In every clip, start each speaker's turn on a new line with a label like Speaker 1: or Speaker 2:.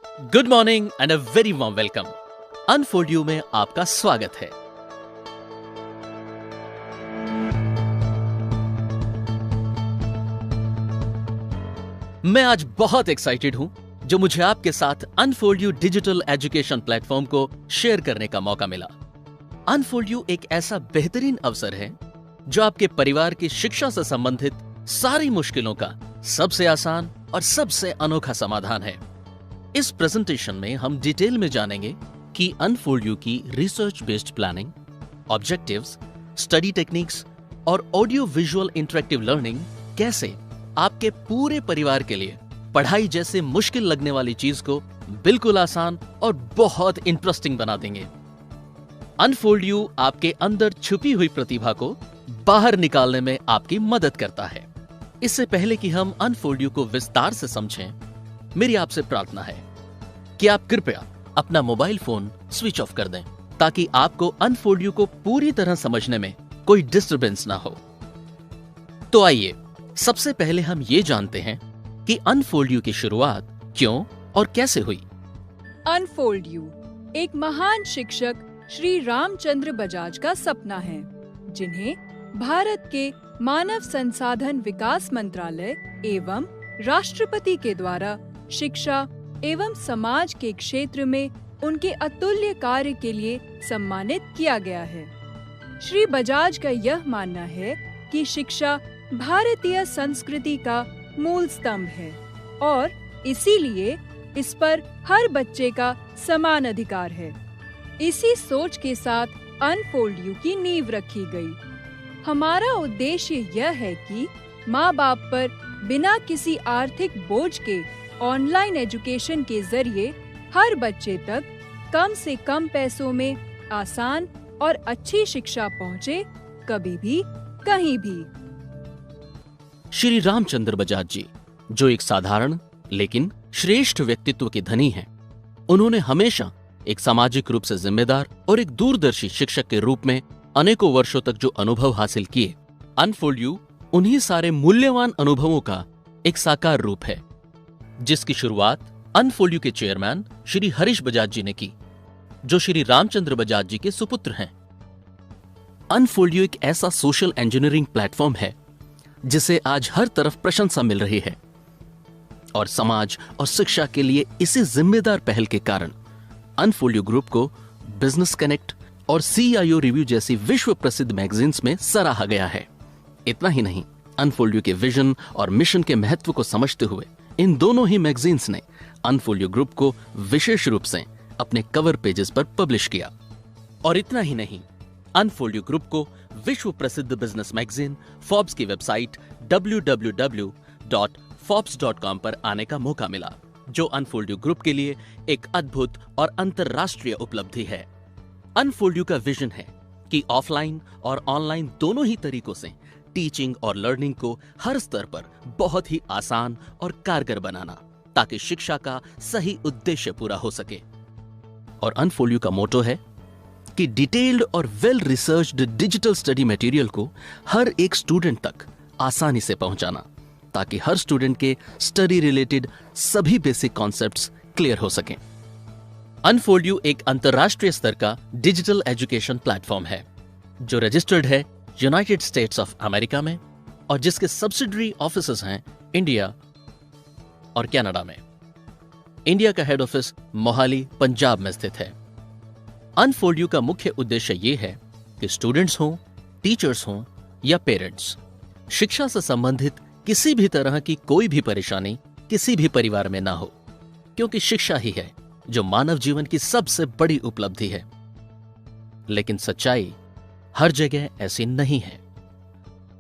Speaker 1: Good morning and a very warm welcome. Unfold you में आपका स्वागत है। मैं आज बहुत एक्साइटेड हूं जो मुझे आपके साथ unfold you digital education platform को शेयर करने का मौका मिला। अनफोल्ड यू एक ऐसा बेहतरीन अवसर है जो आपके परिवार की शिक्षा से संबंधित सारी मुश्किलों का सबसे आसान और सबसे अनोखा समाधान है। इस प्रेजेंटेशन में हम डिटेल में जानेंगे कि अनफोल्ड यू की research based planning, objectives, study techniques और ऑडियो विजुअल इंटरेक्टिव लर्निंग कैसे आपके पूरे परिवार के लिए पढ़ाई जैसे मुश्किल लगने वाली चीज को बिल्कुल आसान और बहुत इंटरेस्टिंग बना देंगे। अनफोल्ड यू आपके अंदर छुपी हुई प्रतिभा को बाहर निकालने में आपकी मदद करता है। इससे पहले कि हम अनफोल्ड यू को विस्तार से समझें, मेरी आपसे प्रार्थना है कि आप कृपया अपना मोबाइल फोन स्विच ऑफ कर दें ताकि आपको अनफोल्ड यू को पूरी तरह समझने में कोई डिस्टरबेंस ना हो। तो आइए सबसे पहले हम ये जानते हैं कि अनफोल्ड यू की शुरुआत क्यों और कैसे हुई।
Speaker 2: अनफोल्ड यू एक महान शिक्षक श्री रामचंद्र बजाज का सपना है, जिन्हें भारत के मानव संसाधन विकास मंत्रालय एवं राष्ट्रपति के द्वारा शिक्षा एवं समाज के क्षेत्र में उनके अतुल्य कार्य के लिए सम्मानित किया गया है। श्री बजाज का यह मानना है कि शिक्षा भारतीय संस्कृति का मूल स्तंभ है और इसीलिए इस पर हर बच्चे का समान अधिकार है। इसी सोच के साथ अनफोल्ड यू की नींव रखी गई। हमारा उद्देश्य यह है कि माँ बाप पर बिना किसी आर्थिक बोझ के ऑनलाइन एजुकेशन के जरिए हर बच्चे तक कम से कम पैसों में आसान और अच्छी शिक्षा पहुँचे, कभी भी कहीं भी।
Speaker 1: श्री रामचंद्र बजाज जी, जो एक साधारण लेकिन श्रेष्ठ व्यक्तित्व के धनी हैं, उन्होंने हमेशा एक सामाजिक रूप से जिम्मेदार और एक दूरदर्शी शिक्षक के रूप में अनेकों वर्षों तक जो अनुभव हासिल किए, अनफोल्ड यू उन्हीं सारे मूल्यवान अनुभवों का एक साकार रूप है, जिसकी शुरुआत अनफोल्ड यू के चेयरमैन श्री हरीश बजाज जी ने की, जो श्री रामचंद्र बजाज जी के सुपुत्र हैं। अनफोल्ड यू एक ऐसा सोशल इंजीनियरिंग प्लेटफॉर्म है जिसे आज हर तरफ प्रशंसा मिल रही है और समाज और शिक्षा के लिए इसी जिम्मेदार पहल के कारण अनफोल्ड यू ग्रुप को बिजनेस कनेक्ट और CIO रिव्यू जैसी विश्व प्रसिद्ध मैगजीन्स में सराहा गया है। इतना ही नहीं, अनफोल्ड यू के विजन और मिशन के महत्व को समझते हुए इन दोनों ही मैगजीन्स ने अनफोल्ड यू ग्रुप को विशेष रूप से अपने कवर पेजेस पर पब्लिश किया। और इतना ही नहीं, अनफोल्ड यू ग्रुप को विश्व प्रसिद्ध बिजनेस मैगजीन फोर्ब्स की वेबसाइट www.forbes.com पर आने का मौका मिला, जो अनफोल्ड यू ग्रुप के लिए एक अद्भुत और अंतरराष्ट्रीय उपलब्धि है। अनफोल्ड यू का विजन है कि ऑफलाइन और ऑनलाइन दोनों ही तरीकों से टीचिंग और लर्निंग को हर स्तर पर बहुत ही आसान और कारगर बनाना, ताकि शिक्षा का सही उद्देश्य पूरा हो सके। और अनफोल्ड यू का मोटो है कि डिटेल्ड और well researched digital study material को हर एक स्टूडेंट तक आसानी से पहुंचाना, ताकि हर स्टूडेंट के स्टडी रिलेटेड सभी बेसिक कॉन्सेप्ट्स क्लियर हो सकें। अनफोल्ड यू एक अंतरराष्ट्रीय स्तर का डिजिटल एजुकेशन प्लेटफॉर्म है जो रजिस्टर्ड है यूनाइटेड स्टेट्स ऑफ अमेरिका में और जिसके सब्सिडरी ऑफिसेज हैं इंडिया और कनाडा में। इंडिया का हेड ऑफिस मोहाली, पंजाब में स्थित है। अनफोल्ड यू का मुख्य उद्देश्य यह है कि स्टूडेंट्स हों, टीचर्स हों या पेरेंट्स, शिक्षा से संबंधित किसी भी तरह की कोई भी परेशानी किसी भी परिवार में ना हो, क्योंकि शिक्षा ही है जो मानव जीवन की सबसे बड़ी उपलब्धि है। लेकिन सच्चाई हर जगह ऐसी नहीं है।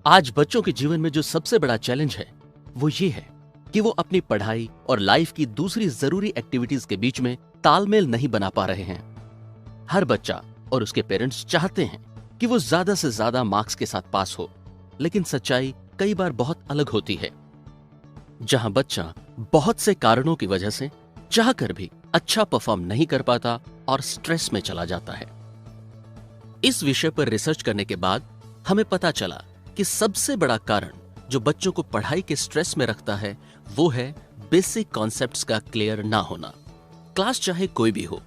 Speaker 1: आज बच्चों के जीवन में जो सबसे बड़ा चैलेंज है वो ये है कि वो अपनी पढ़ाई और लाइफ की दूसरी जरूरी एक्टिविटीज के बीच में तालमेल नहीं बना पा रहे हैं। हर बच्चा और उसके पेरेंट्स चाहते हैं कि वो ज्यादा से ज्यादा मार्क्स के साथ पास हो, लेकिन सच्चाई कई बार बहुत अलग होती है, जहां बच्चा बहुत से कारणों की वजह से चाहकर भी अच्छा परफॉर्म नहीं कर पाता और स्ट्रेस में चला जाता है। इस विषय पर रिसर्च करने के बाद हमें पता चला कि सबसे बड़ा कारण जो बच्चों को पढ़ाई के स्ट्रेस में रखता है वो है बेसिक कॉन्सेप्ट्स का क्लियर ना होना। क्लास चाहे कोई भी हो,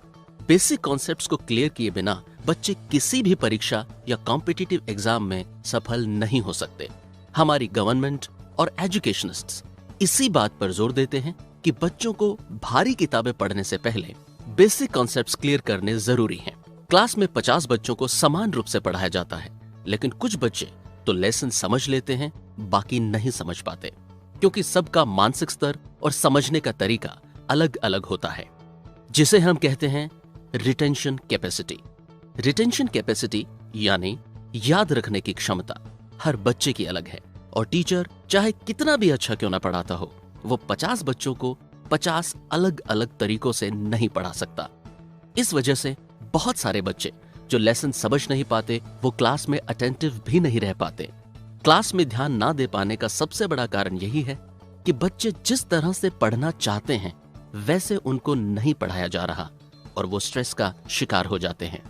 Speaker 1: बेसिक कॉन्सेप्ट्स को क्लियर किए बिना बच्चे किसी भी परीक्षा या कॉम्पिटिटिव एग्जाम में सफल नहीं हो सकते। हमारी गवर्नमेंट और एजुकेशनिस्ट्स इसी बात पर जोर देते हैं कि बच्चों को भारी किताबें पढ़ने से पहले बेसिक कॉन्सेप्ट्स क्लियर करने जरूरी हैं। क्लास में 50 बच्चों को समान रूप से पढ़ाया जाता है, लेकिन कुछ बच्चे तो लेसन समझ लेते हैं, बाकी नहीं समझ पाते, क्योंकि सबका मानसिक स्तर और समझने का तरीका अलग अलग होता है, जिसे हम कहते हैं रिटेंशन कैपेसिटी। रिटेंशन कैपेसिटी यानी याद रखने की क्षमता हर बच्चे की अलग है, और टीचर चाहे कितना भी अच्छा क्यों ना पढ़ाता हो, वो 50 बच्चों को 50 अलग अलग तरीकों से नहीं पढ़ा सकता। इस वजह से बहुत सारे बच्चे जो लेसन समझ नहीं पाते, वो क्लास में अटेंटिव भी नहीं रह पाते। क्लास में ध्यान ना दे पाने का सबसे बड़ा कारण यही है कि बच्चे जिस तरह से पढ़ना चाहते हैं वैसे उनको नहीं पढ़ाया जा रहा, और वो स्ट्रेस का शिकार हो जाते हैं।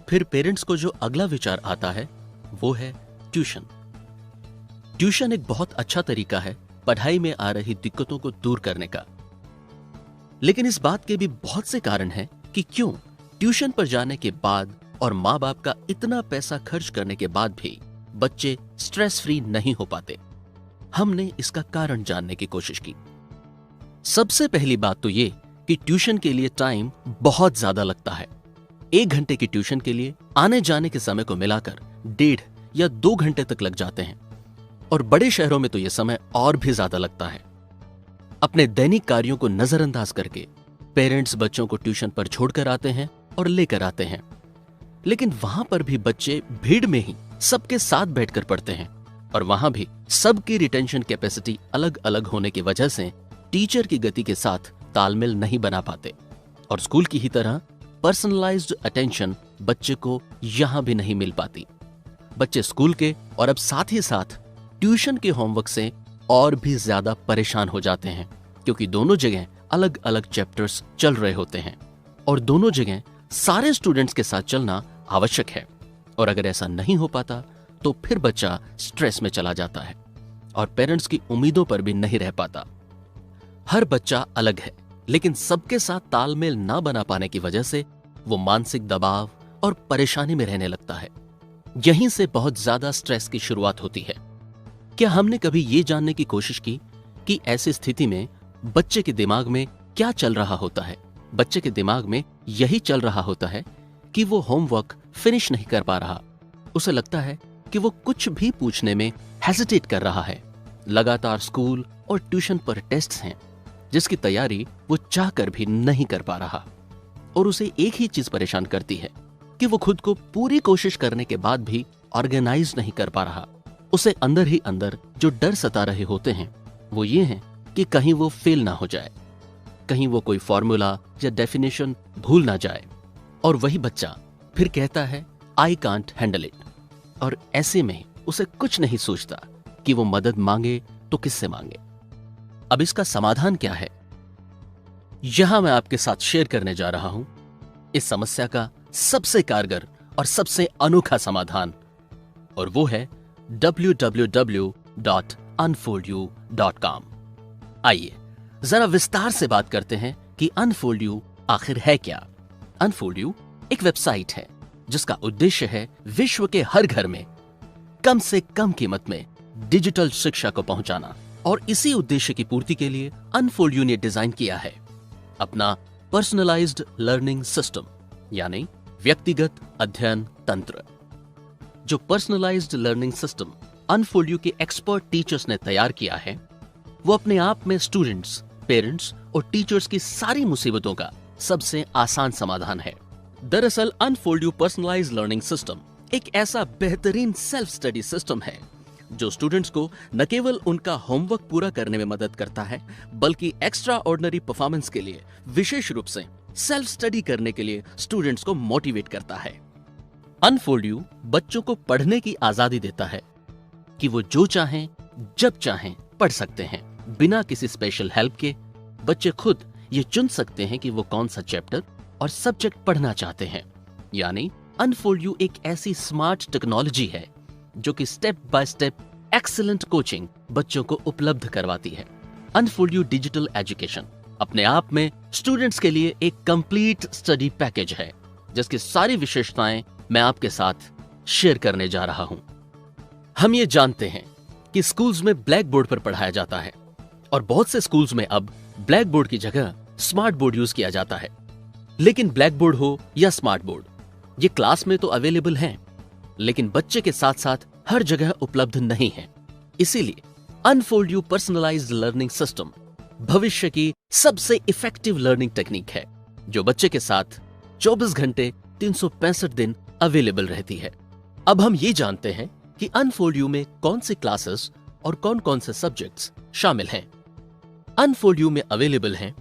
Speaker 1: फिर पेरेंट्स को जो अगला विचार आता है वो है ट्यूशन। ट्यूशन एक बहुत अच्छा तरीका है पढ़ाई में आ रही दिक्कतों को दूर करने का, लेकिन इस बात के भी बहुत से कारण हैं कि क्यों ट्यूशन पर जाने के बाद और माँ बाप का इतना पैसा खर्च करने के बाद भी बच्चे स्ट्रेस फ्री नहीं हो पाते। हमने इसका कारण जानने की कोशिश की। सबसे पहली बात तो ये कि ट्यूशन के लिए टाइम बहुत ज्यादा लगता है। 1 घंटे की ट्यूशन के लिए आने जाने के समय को मिलाकर 1.5 या 2 घंटे तक लग जाते हैं, और बड़े शहरों में तो यह समय और भी ज्यादा लगता है। अपने दैनिक कार्यों को नजरअंदाज करके पेरेंट्स बच्चों को ट्यूशन पर छोड़कर आते हैं और लेकर आते हैं, लेकिन वहां पर भी बच्चे भीड़ में ही सबके साथ बैठकर पढ़ते हैं, और वहां भी सबकी रिटेंशन कैपेसिटी अलग अलग होने की वजह से टीचर की गति के साथ तालमेल नहीं बना पाते, और स्कूल की ही तरह पर्सनलाइज्ड अटेंशन बच्चे को यहां भी नहीं मिल पाती। बच्चे स्कूल के और अब साथ ही साथ ट्यूशन के होमवर्क से और भी ज्यादा परेशान हो जाते हैं, क्योंकि दोनों जगह अलग अलग चैप्टर्स चल रहे होते हैं, और दोनों जगह सारे स्टूडेंट्स के साथ चलना आवश्यक है। और अगर ऐसा नहीं हो पाता तो फिर बच्चा स्ट्रेस में चला जाता है और पेरेंट्स की उम्मीदों पर भी नहीं रह पाता। हर बच्चा अलग है, लेकिन सबके साथ तालमेल ना बना पाने की वजह से वो मानसिक दबाव और परेशानी में रहने लगता है। यहीं से बहुत ज्यादा स्ट्रेस की शुरुआत होती है। क्या हमने कभी ये जानने की कोशिश की कि ऐसी स्थिति में बच्चे के दिमाग में क्या चल रहा होता है? बच्चे के दिमाग में यही चल रहा होता है कि वो होमवर्क फिनिश नहीं कर पा रहा। उसे लगता है कि वो कुछ भी पूछने में हेजिटेट कर रहा है। लगातार स्कूल और ट्यूशन पर टेस्ट्स हैं, जिसकी तैयारी वो चाहकर भी नहीं कर पा रहा, और उसे एक ही चीज परेशान करती है कि वो खुद को पूरी कोशिश करने के बाद भी ऑर्गेनाइज नहीं कर पा रहा। उसे अंदर ही अंदर जो डर सता रहे होते हैं वो ये हैं कि कहीं वो फेल ना हो जाए, कहीं वो कोई फॉर्मूला या डेफिनेशन भूल ना जाए, और वही बच्चा फिर कहता है आई कांट हैंडल इट, और ऐसे में उसे कुछ नहीं सोचता कि वो मदद मांगे तो किससे मांगे। अब इसका समाधान क्या है, यहां मैं आपके साथ शेयर करने जा रहा हूं इस समस्या का सबसे कारगर और सबसे अनोखा समाधान, और वो है www.unfoldyou.com। आइए जरा विस्तार से बात करते हैं कि अनफोल्ड यू आखिर है क्या। अनफोल्ड यू एक वेबसाइट है जिसका उद्देश्य है विश्व के हर घर में कम से कम कीमत में डिजिटल शिक्षा को पहुंचाना, और इसी उद्देश्य की पूर्ति के लिए अनफोल्ड यू ने डिजाइन किया है अपना पर्सनलाइज्ड लर्निंग सिस्टम, यानी व्यक्तिगत अध्ययन तंत्र। जो personalised learning system unfold you के एक्सपर्ट टीचर्स ने तैयार किया है, वो अपने आप में स्टूडेंट्स, पेरेंट्स और टीचर्स की सारी मुसीबतों का सबसे आसान समाधान है। दरअसल unfold you personalised learning system एक ऐसा बेहतरीन सेल्फ स्टडी सिस्टम है जो स्टूडेंट्स को न केवल उनका होमवर्क पूरा करने में मदद करता है, बल्कि एक्स्ट्रा ऑर्डिनरी परफॉर्मेंस के लिए विशेष रूप से सेल्फ स्टडी करने के लिए स्टूडेंट्स को मोटिवेट करता है। अनफोल्ड यू बच्चों को पढ़ने की आजादी देता है कि वो जो चाहें जब चाहें पढ़ सकते हैं, बिना किसी स्पेशल हेल्प के। बच्चे खुद ये चुन सकते हैं कि वो कौन सा चैप्टर और सब्जेक्ट पढ़ना चाहते हैं। यानी अनफोल्ड यू एक ऐसी स्मार्ट टेक्नोलॉजी है जो कि step by step excellent coaching बच्चों को उपलब्ध करवाती है। अनफोल्ड यू डिजिटल एजुकेशन अपने आप में स्टूडेंट्स के लिए एक कंप्लीट स्टडी पैकेज है, जिसकी सारी विशेषताएं मैं आपके साथ शेयर करने जा रहा हूं। हम ये जानते हैं कि स्कूल्स में ब्लैक बोर्ड पर पढ़ाया जाता है और बहुत से स्कूल्स में अब ब्लैक बोर्ड की जगह स्मार्ट बोर्ड यूज किया जाता है। लेकिन ब्लैक बोर्ड हो या स्मार्ट बोर्ड, ये क्लास में तो अवेलेबल हैं, लेकिन बच्चे के साथ साथ हर जगह उपलब्ध नहीं है। इसीलिए unfold you personalised learning system भविष्य की सबसे इफेक्टिव लर्निंग टेक्निक है, जो बच्चे के साथ 24 घंटे 365 दिन अवेलेबल रहती है। अब हम ये जानते हैं कि अनफोल्ड यू में कौन सी क्लासेस और कौन कौन से सब्जेक्ट्स शामिल हैं। अनफोल्ड यू में अवेलेबल हैं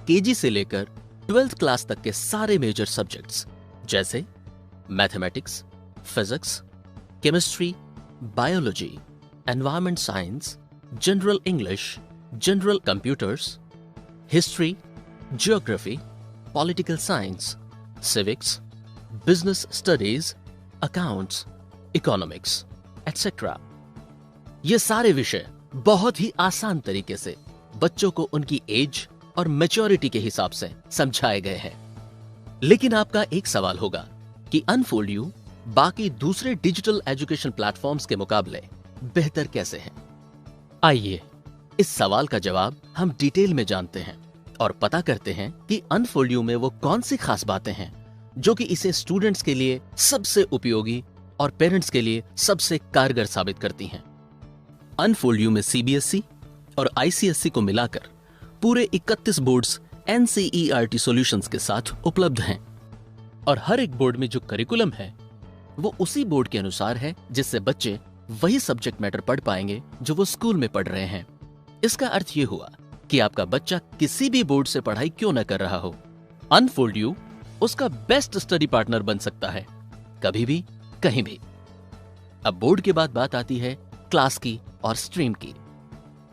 Speaker 1: केजी से लेकर 12th क्लास तक के सारे मेजर सब्जेक्ट्स, जैसे mathematics, physics, chemistry, biology, environment science, general English, general computers, history, geography, political science, civics, business studies, accounts, economics, etcetera. ये सारे विषय बहुत ही आसान तरीके से बच्चों को उनकी एज और मैच्योरिटी के हिसाब से समझाए गए हैं। लेकिन आपका एक सवाल होगा कि अनफोल्ड यू बाकी दूसरे डिजिटल एजुकेशन प्लेटफॉर्म्स के मुकाबले बेहतर कैसे है। आइए इस सवाल का जवाब हम डिटेल में जानते हैं और पता करते हैं कि अनफोल्ड यू में वो कौन सी खास बातें हैं जो कि इसे स्टूडेंट्स के लिए सबसे उपयोगी और पेरेंट्स के लिए सबसे कारगर साबित करती हैं। अनफोल्ड यू में सीबीएसई और आईसीएसई को मिलाकर पूरे 31 बोर्ड्स एनसीईआरटी सॉल्यूशंस के साथ उपलब्ध हैं और हर एक बोर्ड में जो करिकुलम है वो उसी बोर्ड के अनुसार है, जिससे बच्चे वही सब्जेक्ट मैटर पढ़ पाएंगे जो वो स्कूल में पढ़ रहे हैं। इसका अर्थ ये हुआ कि आपका बच्चा किसी भी बोर्ड से पढ़ाई क्यों न कर रहा हो, अनफोल्ड यू उसका बेस्ट स्टडी पार्टनर बन सकता है, कभी भी कहीं भी। अब बोर्ड के बाद बात आती है क्लास की और स्ट्रीम की।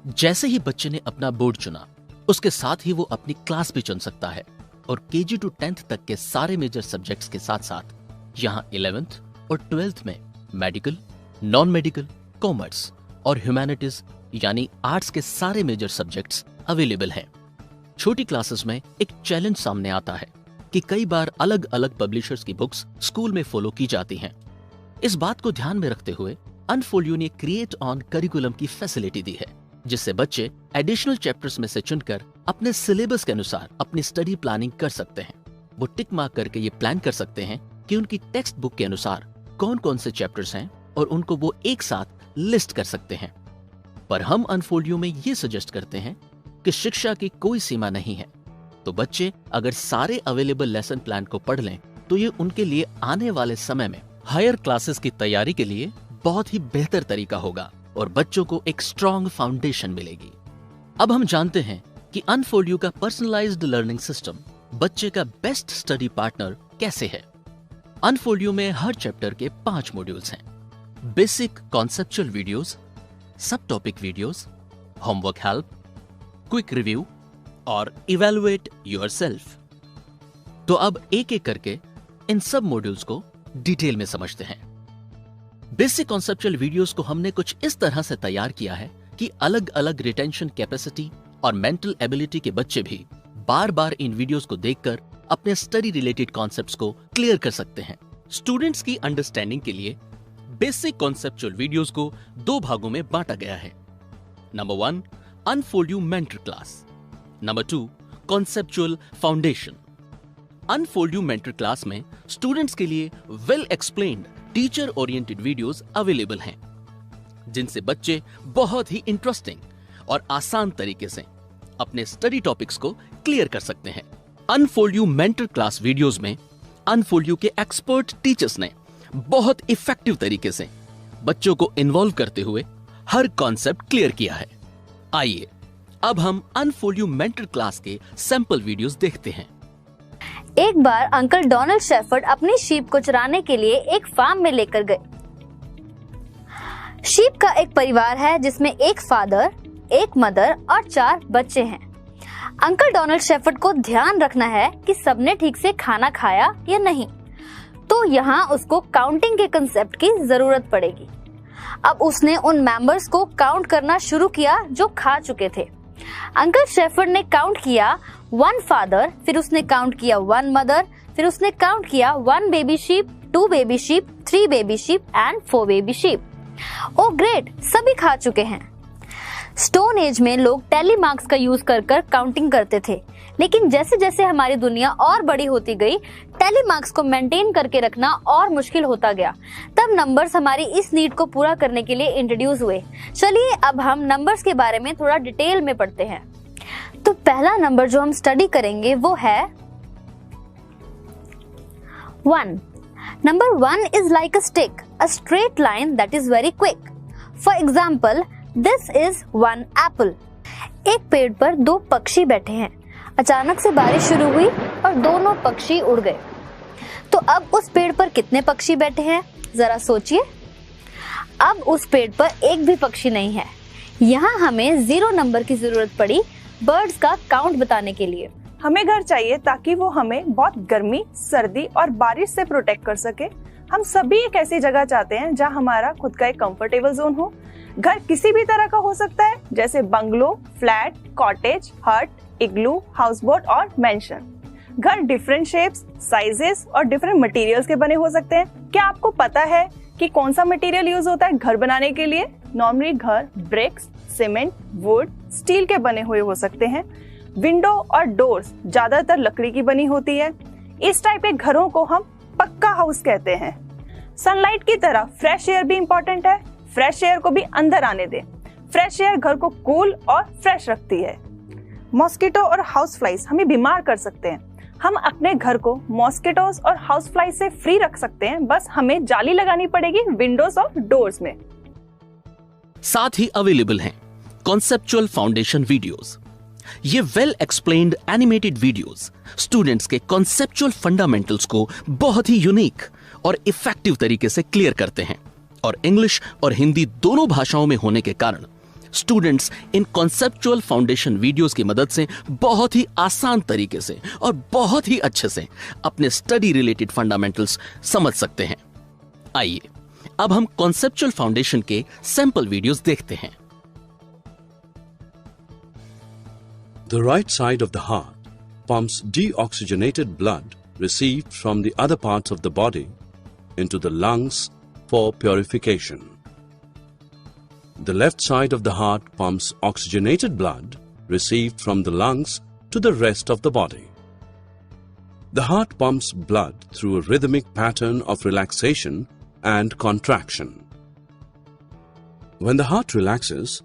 Speaker 1: जैसे ही बच्चे ने अपना बोर्ड चुना, उसके साथ ही वो अपनी क्लास भी चुन सकता है और केजी टू 10th तक के सारे मेजर सब्जेक्ट्स के साथ साथ यहाँ 11th और 12th में मेडिकल, नॉन मेडिकल, कॉमर्स और ह्यूमैनिटीज यानी आर्ट्स के सारे मेजर सब्जेक्ट्स अवेलेबल हैं। छोटी क्लासेस में एक चैलेंज सामने आता है कि कई बार अलग अलग पब्लिशर्स की बुक्स स्कूल में फॉलो की जाती हैं। इस बात को ध्यान में रखते हुए अनफोल्ड यू ने क्रिएट ऑन करिकुलम की फैसिलिटी दी है, जिससे बच्चे एडिशनल चैप्टर्स में से चुनकर अपने सिलेबस के अनुसार अपनी स्टडी प्लानिंग कर सकते हैं। वो टिक मार्क करके ये प्लान कर सकते हैं कि उनकी टेक्स्ट बुक के अनुसार कौन कौन से चैप्टर्स हैं और उनको वो एक साथ लिस्ट कर सकते हैं। पर हम अनफोल्ड यू में ये सजेस्ट करते हैं कि शिक्षा की कोई सीमा नहीं है, तो बच्चे अगर सारे अवेलेबल लेसन प्लान को पढ़ लें तो ये उनके लिए आने वाले समय में हायर क्लासेस की तैयारी के लिए बहुत ही बेहतर तरीका होगा और बच्चों को एक स्ट्रॉन्ग फाउंडेशन मिलेगी। अब हम जानते हैं कि अनफोल्ड यू का पर्सनलाइज्ड लर्निंग सिस्टम बच्चे का बेस्ट स्टडी पार्टनर कैसे है। अनफोल्ड यू में हर चैप्टर के 5 मॉड्यूल्स हैं। बेसिक कॉन्सेप्चुअल वीडियोस, सब topic videos, homework help, quick review और इवैल्यूएट योरसेल्फ। तो अब एक एक करके इन सब मॉड्यूल्स को डिटेल में समझते हैं। बेसिक कॉन्सेप्चुअल वीडियोस को हमने कुछ इस तरह से तैयार किया है कि अलग अलग रिटेंशन कैपेसिटी और मेंटल एबिलिटी के बच्चे भी बार बार इन वीडियोस को देखकर अपने स्टडी रिलेटेड कॉन्सेप्ट्स को क्लियर कर सकते हैं। स्टूडेंट्स की अंडरस्टैंडिंग के लिए बेसिक कॉन्सेप्चुअल वीडियोस को 2 भागों में बांटा गया है। Number 1 unfold you mentor class, number 2 conceptual foundation. Unfold you mentor class में स्टूडेंट्स के लिए well explained teacher oriented videos available हैं, जिनसे बच्चे बहुत ही इंटरेस्टिंग और आसान तरीके से अपने स्टडी टॉपिक्स को क्लियर कर सकते हैं। Unfold you mentor class videos में अनफोल्ड यू के एक्सपर्ट टीचर्स ने बहुत इफेक्टिव तरीके से बच्चों को इन्वॉल्व करते हुए हर कॉन्सेप्ट क्लियर किया है। आइए अब हम अनफोल्ड यू मेंटर क्लास के सैंपल वीडियोस देखते हैं।
Speaker 3: एक बार अंकल डोनाल्ड शेफर्ड अपनी शीप को चराने के लिए एक फार्म में लेकर गए। शीप का एक परिवार है जिसमें एक फादर, एक मदर और 4 बच्चे हैं। अंकल डोनाल्ड शेफर्ड को ध्यान रखना है कि सबने ठीक से खाना खाया या नहीं, तो यहाँ उसको काउंटिंग के कंसेप्ट की जरूरत पड़ेगी। अब उसने उन मेंबर्स को काउंट करना शुरू किया जो खा चुके थे अंकल शेफर्ड ने काउंट किया 1 फादर, फिर उसने काउंट किया 1 मदर, फिर उसने काउंट किया 1 baby sheep, 2 baby sheep, 3 baby sheep and 4 baby sheep. Oh great, सभी खा चुके हैं। स्टोन एज में लोग टैली मार्क्स का यूज कर काउंटिंग करते थे, लेकिन जैसे जैसे हमारी दुनिया और बड़ी होती गई, टैली मार्क्स को मेंटेन करके रखना और मुश्किल होता गया। तब नंबर्स हमारी इस नीड को पूरा करने के लिए इंट्रोड्यूस हुए। चलिए अब हम नंबर्स के बारे में थोड़ा डिटेल में पढ़ते हैं। तो पहला नंबर जो हम स्टडी करेंगे वो है 1। Number 1 is like a stick, a straight line that is very quick. For example, this is 1 apple. एक पेड़ पर 2 पक्षी बैठे हैं। अचानक से बारिश शुरू हुई और दोनों पक्षी उड़ गए। तो अब उस पेड़ पर कितने पक्षी बैठे हैं, जरा सोचिए। अब उस पेड़ पर एक भी पक्षी नहीं है। यहाँ हमें 0 नंबर की जरूरत पड़ी बर्ड्स का काउंट बताने के लिए।
Speaker 4: हमें घर चाहिए ताकि वो हमें बहुत गर्मी, सर्दी और बारिश से प्रोटेक्ट कर सके। हम सभी एक ऐसी जगह चाहते हैं जहाँ हमारा खुद का एक कंफर्टेबल जोन हो। घर किसी भी तरह का हो सकता है, जैसे बंगलो, फ्लैट, कॉटेज, हट, इग्लू, हाउसबोट और मेंशन। घर डिफरेंट शेप्स, साइजेस और डिफरेंट मटेरियल्स के बने हो सकते हैं। क्या आपको पता है कि कौन सा मटेरियल यूज होता है घर बनाने के लिए? नॉर्मली घर ब्रिक्स, सीमेंट, वुड, स्टील के बने हुए हो सकते हैं। विंडो और डोर्स ज्यादातर लकड़ी की बनी होती है। इस टाइप के घरों को हम पक्का हाउस कहते हैं। सनलाइट की तरह फ्रेश एयर भी इम्पोर्टेंट है। फ्रेश एयर को भी अंदर आने दें। फ्रेश एयर घर को कूल और फ्रेश रखती है। मॉस्किटो और हाउस फ्लाइज हमें बीमार कर सकते हैं। हम अपने घर को मॉस्किटोज और हाउस फ्लाइज से फ्री रख सकते हैं, बस हमें जाली लगानी पड़ेगी विंडोज और डोर्स में।
Speaker 1: साथ ही अवेलेबल हैं कॉन्सेप्चुअल फाउंडेशन वीडियोस। ये well explained animated videos students के कॉन्सेप्चुअल फंडामेंटल्स को बहुत ही यूनिक और इफेक्टिव तरीके से क्लियर करते हैं, और इंग्लिश और हिंदी दोनों भाषाओं में होने के कारण students in conceptual foundation videos की मदद से बहुत ही आसान तरीके से और बहुत ही अच्छे से अपने स्टडी रिलेटेड फंडामेंटल्स समझ सकते हैं। आइए अब हम कॉन्सेप्चुअल फाउंडेशन के सैंपल वीडियोस देखते हैं।
Speaker 5: The right side of the heart pumps deoxygenated blood received from the other parts of the body into the lungs for purification. The left side of the heart pumps oxygenated blood received from the lungs to the rest of the body. The heart pumps blood through a rhythmic pattern of relaxation and contraction. When the heart relaxes,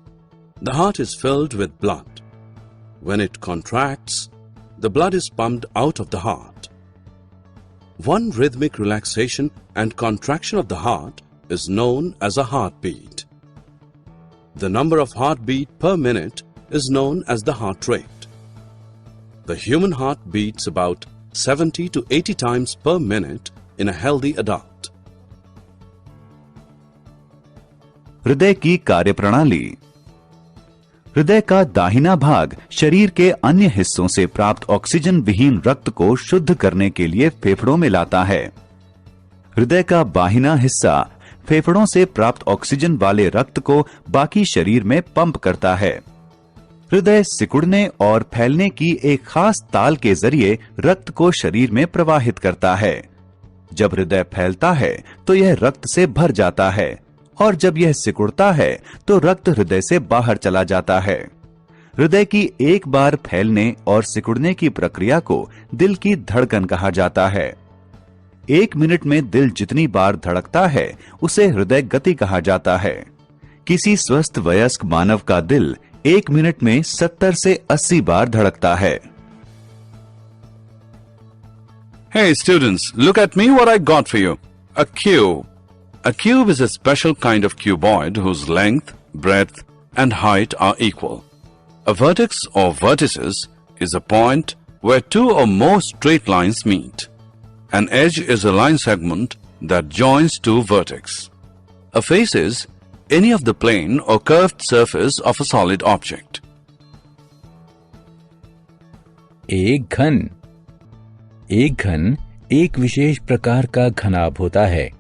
Speaker 5: the heart is filled with blood. When it contracts, the blood is pumped out of the heart. One rhythmic relaxation and contraction of the heart is known as a heartbeat. The number of heartbeat per minute is known as the heart rate. The human heart beats about 70 to 80 times per minute in a healthy adult.
Speaker 6: हृदय की कार्यप्रणाली। हृदय का दाहिना भाग शरीर के अन्य हिस्सों से प्राप्त ऑक्सीजन विहीन रक्त को शुद्ध करने के लिए फेफड़ों में लाता है। हृदय का बाहिना हिस्सा फेफड़ों से प्राप्त ऑक्सीजन वाले रक्त को बाकी शरीर में पंप करता है। हृदय सिकुड़ने और फैलने की एक खास ताल के जरिए रक्त को शरीर में प्रवाहित करता है। जब हृदय फैलता है तो यह रक्त से भर जाता है, और जब यह सिकुड़ता है तो रक्त हृदय से बाहर चला जाता है। हृदय की एक बार फैलने और सिकुड़ने की प्रक्रिया को दिल की धड़कन कहा जाता है। 1 मिनट में दिल जितनी बार धड़कता है उसे हृदय गति कहा जाता है। किसी स्वस्थ वयस्क मानव का दिल 1 मिनट में 70 से 80 बार धड़कता है।
Speaker 7: Hey students, look at me what I got for you. A cube. A cube is a special kind of cuboid whose length, breadth and height are equal. A vertex or vertices is a point where 2 or more straight lines meet. An edge is a line segment that joins 2 vertices. A face is any of the plane or curved surface of a solid object.
Speaker 8: एक घन एक विशेष प्रकार का घनाभ होता है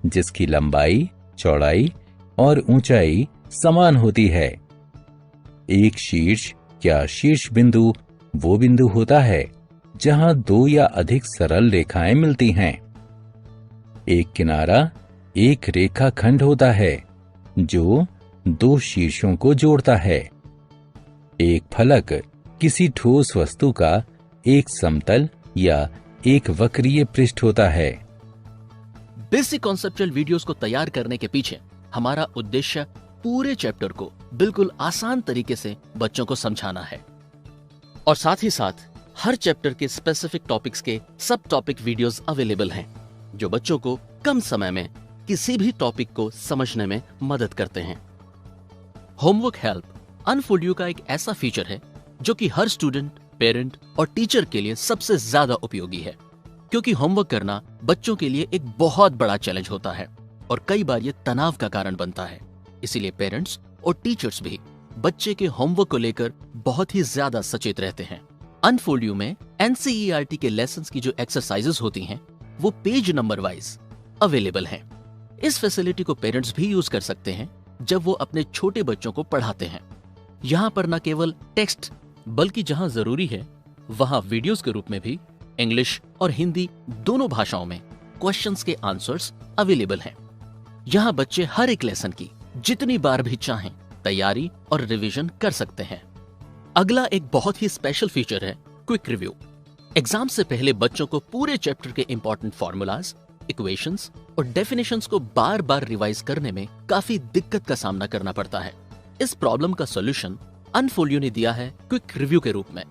Speaker 8: जिसकी लंबाई, चौड़ाई और ऊंचाई समान होती है। एक शीर्ष क्या शीर्ष बिंदु वो बिंदु होता है जहां दो या अधिक सरल रेखाएं मिलती हैं? एक किनारा एक रेखाखंड होता है जो दो शीर्षों को जोड़ता है। एक फलक किसी ठोस वस्तु का एक समतल या एक वक्रीय पृष्ठ होता है।
Speaker 1: बेसिक कॉन्सेप्चुअल वीडियोस को तैयार करने के पीछे हमारा उद्देश्य पूरे चैप्टर को बिल्कुल आसान तरीके से बच्चों को समझाना है और साथ ही साथ हर चैप्टर के स्पेसिफिक टॉपिक्स के सब टॉपिक वीडियोस अवेलेबल हैं जो बच्चों को कम समय में किसी भी टॉपिक को समझने में मदद करते हैं। होमवर्क हेल्प अनफोल्ड यू का एक ऐसा फीचर है जो कि हर स्टूडेंट, पेरेंट और टीचर के लिए सबसे ज्यादा उपयोगी है, क्योंकि होमवर्क करना बच्चों के लिए एक बहुत बड़ा चैलेंज होता है और कई बार ये तनाव का कारण बनता है। इसीलिए पेरेंट्स और टीचर्स भी बच्चे के होमवर्क को लेकर बहुत ही ज्यादा सचेत रहते हैं। अनफोल्ड यू में एनसीईआरटी के लेसन्स की जो एक्सरसाइजेस होती हैं वो पेज नंबर वाइज अवेलेबल हैं। इस फैसिलिटी को पेरेंट्स भी यूज कर सकते हैं जब वो अपने छोटे बच्चों को पढ़ाते हैं। यहाँ पर न केवल टेक्स्ट बल्कि जहाँ जरूरी है वहाँ वीडियोस के रूप में भी इंग्लिश और हिंदी दोनों भाषाओं में क्वेश्चंस के आंसर्स अवेलेबल हैं। यहाँ बच्चे हर एक लेसन की जितनी बार भी चाहें तैयारी और रिवीजन कर सकते हैं। अगला एक बहुत ही स्पेशल फीचर है क्विक रिव्यू। एग्जाम से पहले बच्चों को पूरे चैप्टर के इंपॉर्टेंट फॉर्मूलाज, इक्वेशंस और डेफिनेशंस को बार बार रिवाइज करने में काफी दिक्कत का सामना करना पड़ता है। इस प्रॉब्लम का सॉल्यूशन अनफोल्ड यू ने दिया है क्विक रिव्यू के रूप में।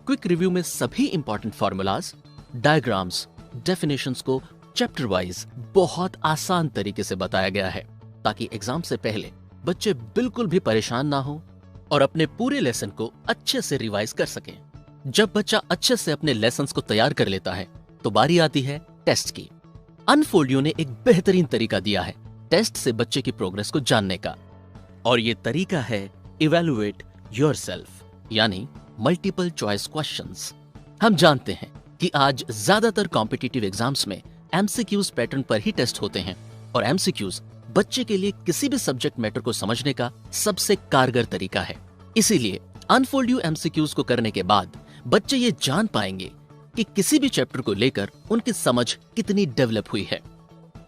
Speaker 1: क्विक रिव्यू में सभी इंपॉर्टेंट फॉर्मूलाज, डायग्राम्स, डेफिनेशंस को चैप्टर वाइज बहुत आसान तरीके से बताया गया है ताकि एग्जाम से पहले बच्चे बिल्कुल भी परेशान ना हो और अपने पूरे लेसन को अच्छे से रिवाइज कर सकें। जब बच्चा अच्छे से अपने लेसन्स को तैयार कर लेता है तो बारी आती है टेस्ट की। अनफोल्ड यू ने एक बेहतरीन तरीका दिया है टेस्ट से बच्चे की प्रोग्रेस को जानने का, और ये तरीका है इवैल्यूएट योरसेल्फ, यानी मल्टीपल चॉइस क्वेश्चंस। हम जानते हैं कि आज ज्यादातर कॉम्पिटिटिव एग्जाम्स में एमसीक्यूज पैटर्न पर ही टेस्ट होते हैं और एमसीक्यूज बच्चे के लिए किसी भी सब्जेक्ट मैटर को समझने का सबसे कारगर तरीका है। इसीलिए अनफोल्ड यू एमसीक्यूज को करने के बाद बच्चे ये जान पाएंगे कि किसी भी चैप्टर को लेकर उनकी समझ कितनी डेवलप हुई है।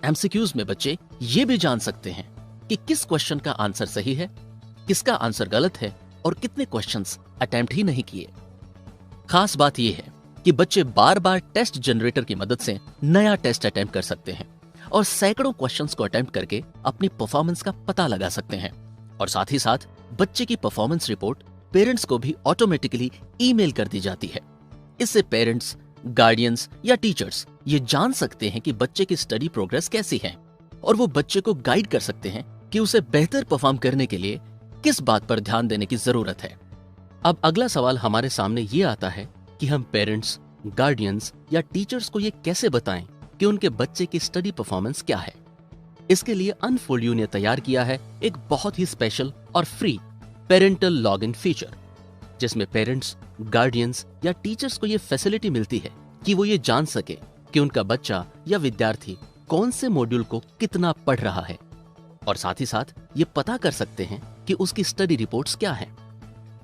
Speaker 1: एमसीक्यूज में बच्चे ये भी जान सकते हैं कि किस क्वेश्चन का आंसर सही है, किसका आंसर गलत है और कितने क्वेश्चंस अटेम्प्ट ही नहीं किए। खास बात यह है कि बच्चे बार बार टेस्ट जनरेटर की मदद से नया टेस्ट अटेम्प्ट कर सकते हैं और सैकड़ों क्वेश्चंस को अटेम्प्ट करके अपनी परफॉर्मेंस का पता लगा सकते हैं। और साथ ही साथ बच्चे की परफॉर्मेंस रिपोर्ट पेरेंट्स को भी ऑटोमेटिकली ईमेल कर दी जाती है। इससे पेरेंट्स, गार्डियंस या टीचर्स ये जान सकते हैं कि बच्चे की स्टडी प्रोग्रेस कैसी है और वो बच्चे को गाइड कर सकते हैं कि उसे बेहतर परफॉर्म करने के लिए किस बात पर ध्यान देने की जरूरत है। अब अगला सवाल हमारे सामने ये आता है कि हम पेरेंट्स, गार्डियंस या टीचर्स को ये कैसे बताएं कि उनके बच्चे की स्टडी परफॉर्मेंस क्या है। इसके लिए अनफोल्ड यू ने तैयार किया है एक बहुत ही स्पेशल और फ्री पेरेंटल लॉगिन फीचर, जिसमें पेरेंट्स, गार्डियंस या टीचर्स को ये फैसिलिटी मिलती है कि वो ये जान सके कि उनका बच्चा या विद्यार्थी कौन से मॉड्यूल को कितना पढ़ रहा है और साथ ही साथ ये पता कर सकते हैं कि उसकी स्टडी रिपोर्ट्स क्या है।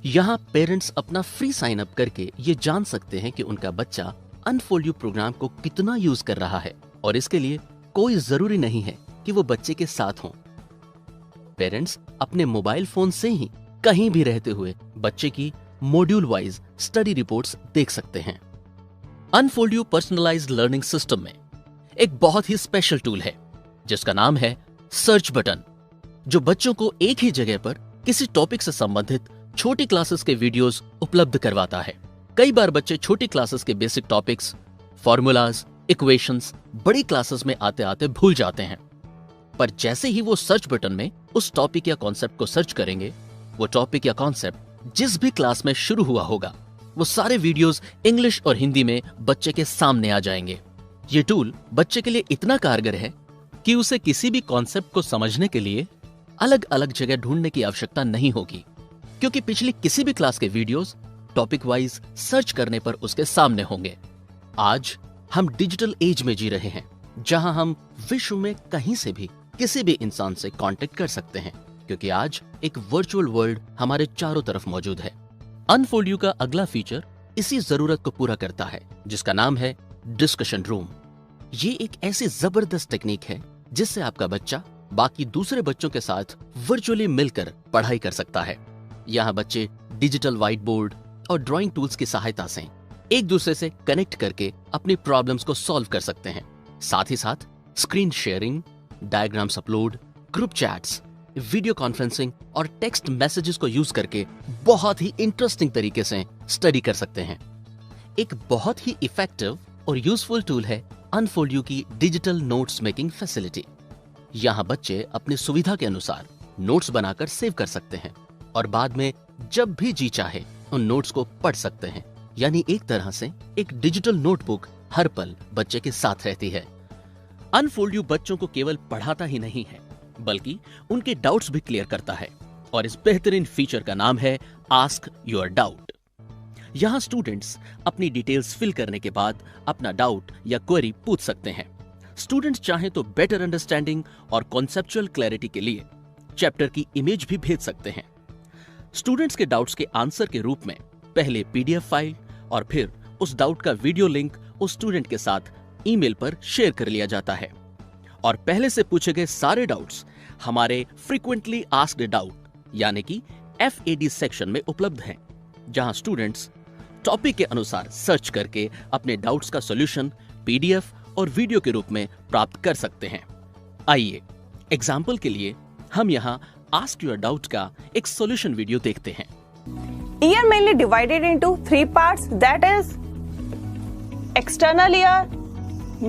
Speaker 1: यहाँ पेरेंट्स अपना फ्री साइन अप करके ये जान सकते हैं कि उनका बच्चा अनफोल्ड यू प्रोग्राम को कितना यूज कर रहा है और इसके लिए कोई जरूरी नहीं है कि वो बच्चे के साथ हों। पेरेंट्स अपने मोबाइल फोन से ही कहीं भी रहते हुए बच्चे की मॉड्यूल वाइज स्टडी रिपोर्ट्स देख सकते हैं। Unfold you personalised learning system में एक बहुत ही स्पेशल टूल है जिसका नाम है सर्च बटन, जो बच्चों को एक ही जगह पर किसी टॉपिक से संबंधित छोटी क्लासेस के वीडियोस उपलब्ध करवाता है। कई बार बच्चे छोटी क्लासेस के बेसिक टॉपिक्स, फॉर्मूलाज, इक्वेशंस बड़ी क्लासेस में आते आते भूल जाते हैं, पर जैसे ही वो सर्च बटन में उस टॉपिक या कॉन्सेप्ट को सर्च करेंगे, वो टॉपिक या कॉन्सेप्ट जिस भी क्लास में शुरू हुआ होगा वो सारे वीडियोस इंग्लिश और हिंदी में बच्चे के सामने आ जाएंगे। ये टूल बच्चे के लिए इतना कारगर है कि उसे किसी भी कॉन्सेप्ट को समझने के लिए अलग अलग जगह ढूंढने की आवश्यकता नहीं होगी, क्योंकि पिछली किसी भी क्लास के वीडियोस टॉपिक वाइज सर्च करने पर उसके सामने होंगे। आज हम डिजिटल एज में जी रहे हैं जहां हम विश्व में कहीं से भी किसी भी इंसान से कांटेक्ट कर सकते हैं, क्योंकि आज एक वर्चुअल वर्ल्ड हमारे चारों तरफ मौजूद है। अनफोल्ड यू का अगला फीचर इसी जरूरत को पूरा करता है, जिसका नाम है डिस्कशन रूम। ये एक ऐसी जबरदस्त टेक्निक है जिससे आपका बच्चा बाकी दूसरे बच्चों के साथ वर्चुअली मिलकर पढ़ाई कर सकता है। यहाँ बच्चे डिजिटल व्हाइट बोर्ड और ड्राइंग टूल्स की सहायता से एक दूसरे से कनेक्ट करके अपनी प्रॉब्लम्स को सॉल्व कर सकते हैं। साथ ही साथ screen sharing, diagrams upload, group chats, video conferencing और टेक्स्ट मैसेजेस को यूज करके बहुत ही इंटरेस्टिंग तरीके से स्टडी कर सकते हैं। एक बहुत ही इफेक्टिव और यूजफुल टूल है अनफोल्ड यू की डिजिटल नोट्स मेकिंग फैसिलिटी। यहाँ बच्चे अपनी सुविधा के अनुसार नोट्स बनाकर सेव कर सकते हैं और बाद में जब भी जी चाहे उन नोट्स को पढ़ सकते हैं। यानी एक तरह से एक डिजिटल नोटबुक हर पल बच्चे के साथ रहती है। अनफोल्ड यू बच्चों को केवल पढ़ाता ही नहीं है, बल्कि उनके डाउट्स भी क्लियर करता है और इस बेहतरीन फीचर का नाम है आस्क योर डाउट। यहाँ स्टूडेंट्स अपनी डिटेल्स फिल करने के बाद अपना डाउट या क्वेरी पूछ सकते हैं। स्टूडेंट्स चाहें तो बेटर अंडरस्टैंडिंग और कॉन्सेप्चुअल क्लैरिटी के लिए चैप्टर की इमेज भी भेज सकते हैं। स्टूडेंट्स के डाउट्स के आंसर के रूप में पहले पीडीएफ फाइल और फिर उस डाउट का वीडियो लिंक उस स्टूडेंट के साथ ईमेल पर शेयर कर लिया जाता है। और पहले से पूछे गए सारे डाउट्स हमारे फ्रीक्वेंटली आस्क्ड डाउट यानी कि FAD सेक्शन में उपलब्ध हैं, जहां स्टूडेंट्स टॉपिक के अनुसार सर्च करके अपने डाउट्स का सॉल्यूशन PDF और वीडियो के रूप में प्राप्त कर सकते हैं। आइए एग्जाम्पल के लिए हम यहाँ आस्क योर डाउट का एक सॉल्यूशन वीडियो देखते हैं।
Speaker 4: Year mainly divided into 3 parts, that is external year,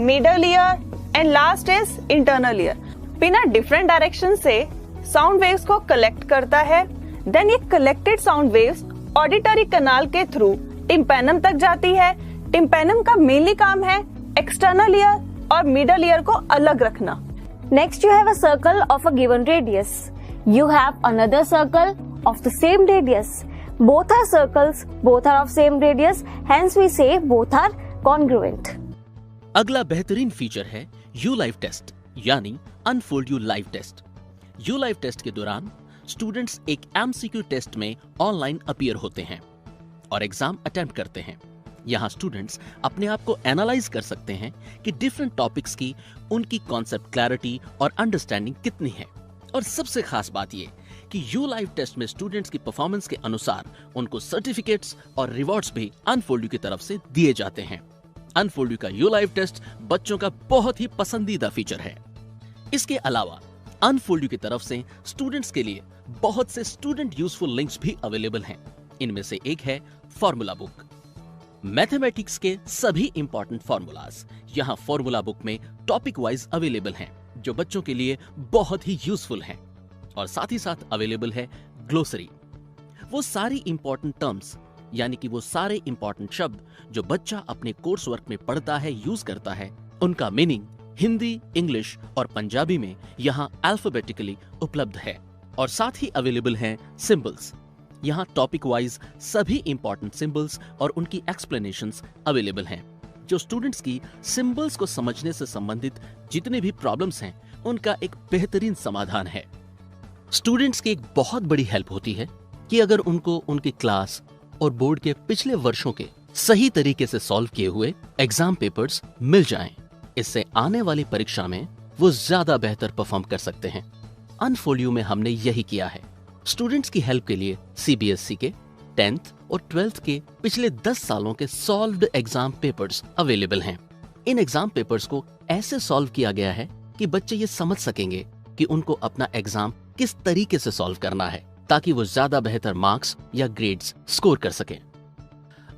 Speaker 4: middle year and last is internal year. बिना डिफरेंट डायरेक्शन से साउंड वेव्स को कलेक्ट करता है। देन ये कलेक्टेड साउंड वेव्स ऑडिटरी कनाल के थ्रू टिम्पैनम तक जाती है। टिम्पैनम का मेनली काम है एक्सटर्नल ईयर और मिडल ईयर को अलग रखना।
Speaker 3: Next, you have a circle of a given radius. You have another circle of the same radius. Both are circles, both are of same radius. Hence, we say both are congruent.
Speaker 1: अगला बेहतरीन feature है U live test यानी unfold U live test. U live test के दौरान students एक MCQ test में online appear होते हैं और एग्जाम अटेम्प्ट करते हैं। यहाँ स्टूडेंट्स अपने आप को एनालाइज कर सकते हैं कि डिफरेंट टॉपिक्स की उनकी कॉन्सेप्ट क्लैरिटी और अंडरस्टैंडिंग कितनी है। और सबसे खास बात ये कि यू लाइव टेस्ट में स्टूडेंट्स की परफॉर्मेंस के अनुसार उनको सर्टिफिकेट्स और रिवॉर्ड्स भी अनफोल्ड यू की तरफ से दिए जाते हैं। अनफोल्ड यू का यू लाइव टेस्ट बच्चों का बहुत ही पसंदीदा फीचर है। इसके अलावा अनफोल्ड यू की तरफ से स्टूडेंट्स के लिए बहुत से स्टूडेंट यूजफुल लिंक्स भी अवेलेबल हैं। इनमें से एक है फॉर्मूला बुक। मैथमेटिक्स के सभी इंपॉर्टेंट फॉर्मूलाज यहाँ फॉर्मूला बुक में टॉपिक वाइज अवेलेबल हैं, जो बच्चों के लिए बहुत ही यूजफुल हैं। और साथ ही साथ अवेलेबल है ग्लोसरी। वो सारी इंपॉर्टेंट टर्म्स यानी कि वो सारे इंपॉर्टेंट शब्द जो बच्चा अपने कोर्स वर्क में पढ़ता है, यूज करता है, उनका मीनिंग हिंदी, इंग्लिश और पंजाबी में यहाँ अल्फाबेटिकली उपलब्ध है। और साथ ही अवेलेबल हैं सिंबल्स। यहाँ टॉपिक वाइज सभी इंपॉर्टेंट सिंबल्स और उनकी एक्सप्लेनेशंस अवेलेबल हैं, जो स्टूडेंट्स की सिंबल्स को समझने से संबंधित जितने भी प्रॉब्लम्स हैं उनका एक बेहतरीन समाधान है। स्टूडेंट्स की एक बहुत बड़ी हेल्प होती है कि अगर उनको उनकी क्लास और बोर्ड के पिछले वर्षों के सही तरीके से सॉल्व किए हुए एग्जाम पेपर्स मिल जाएं, इससे आने वाली परीक्षा में वो ज्यादा बेहतर परफॉर्म कर सकते हैं। अनफोल्ड यू में हमने यही किया है। स्टूडेंट्स की हेल्प के लिए CBSE के 10th और 12th के पिछले 10 सालों के सॉल्व्ड एग्जाम पेपर्स अवेलेबल हैं। इन एग्जाम पेपर्स को ऐसे सॉल्व किया गया है कि बच्चे ये समझ सकेंगे कि उनको अपना एग्जाम किस तरीके से सॉल्व करना है, ताकि वो ज्यादा बेहतर मार्क्स या ग्रेड्स स्कोर कर सकें।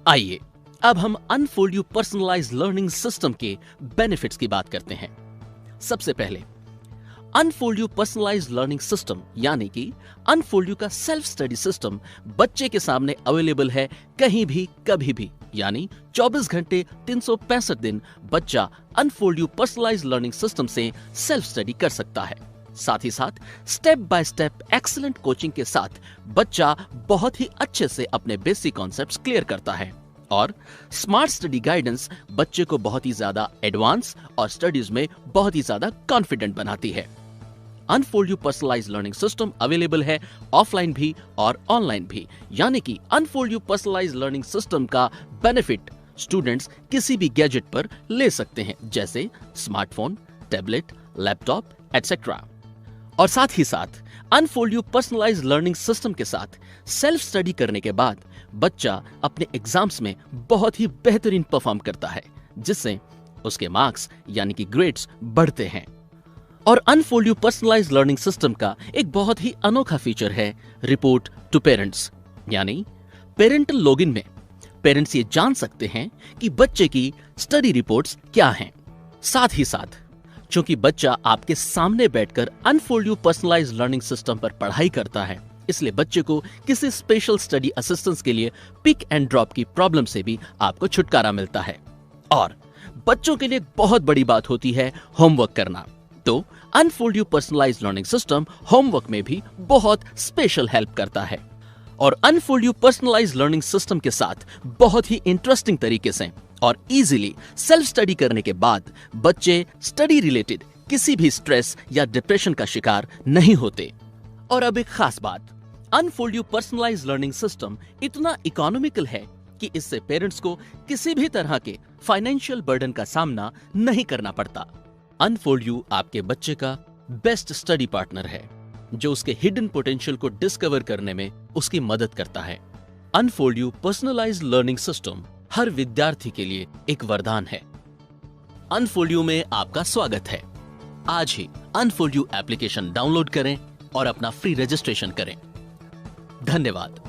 Speaker 1: आइए अब हम unfold you personalised learning system के बेनिफिट्स की बात करते हैं। सबसे पहले unfold you personalised learning system यानी कि अनफोल्ड यू का सेल्फ स्टडी सिस्टम बच्चे के सामने अवेलेबल है कहीं भी कभी भी, यानी 24 घंटे 365 दिन बच्चा unfold you personalised learning system से सेल्फ स्टडी कर सकता है। साथ ही साथ step by step excellent coaching के साथ बच्चा बहुत ही अच्छे से अपने बेसिक कॉन्सेप्ट्स क्लियर करता है और स्मार्ट स्टडी गाइडेंस बच्चे को बहुत ही ज्यादा एडवांस और स्टडीज में बहुत ही ज्यादा कॉन्फिडेंट बनाती है। Unfold you personalised learning system available है ऑफलाइन भी और ऑनलाइन भी, यानी कि unfold you personalised learning system का बेनिफिट स्टूडेंट्स किसी भी गैजेट पर ले सकते हैं, जैसे स्मार्टफोन, टैबलेट, लैपटॉप एटसेट्रा। और साथ ही साथ unfold you personalised learning system के साथ सेल्फ स्टडी करने के बाद बच्चा अपने एग्जाम्स में बहुत ही बेहतरीन परफॉर्म करता है, जिससे उसके मार्क्स यानी कि ग्रेड्स बढ़ते हैं। और unfold you personalised learning system का एक बहुत ही अनोखा फीचर है रिपोर्ट टू पेरेंट्स, यानी पेरेंटल लॉगिन में पेरेंट्स ये जान सकते हैं कि बच्चे की स्टडी रिपोर्ट्स क्या हैं। साथ ही साथ क्योंकि बच्चा आपके सामने बैठकर unfold you personalised learning system पर पढ़ाई करता है, इसलिए बच्चे को किसी स्पेशल स्टडी असिस्टेंस के लिए पिक एंड ड्रॉप की प्रॉब्लम से भी आपको छुटकारा मिलता है। और बच्चों के लिए एक बहुत बड़ी बात होती है होमवर्क करना, तो unfold you personalised learning system homework में भी बहुत स्पेशल हेल्प करता है। और unfold you personalised learning system के साथ बहुत ही इंटरेस्टिंग तरीके से और इजीली सेल्फ स्टडी करने के बाद बच्चे स्टडी रिलेटेड किसी भी स्ट्रेस या डिप्रेशन का शिकार नहीं होते। और अब एक खास बात, unfold you personalised learning system इतना इकोनॉमिकल है कि इससे पेरेंट्स को किसी भी तरह के फाइनेंशियल बर्डन का सामना नहीं करना पड़ता। अनफोल्ड यू आपके बच्चे का बेस्ट स्टडी पार्टनर है, जो उसके हिडन पोटेंशियल को डिस्कवर करने में उसकी मदद करता है। Unfold you personalised learning system हर विद्यार्थी के लिए एक वरदान है। अनफोल्ड यू में आपका स्वागत है। आज ही अनफोल्ड यू एप्लीकेशन डाउनलोड करें और अपना फ्री रजिस्ट्रेशन करें। धन्यवाद।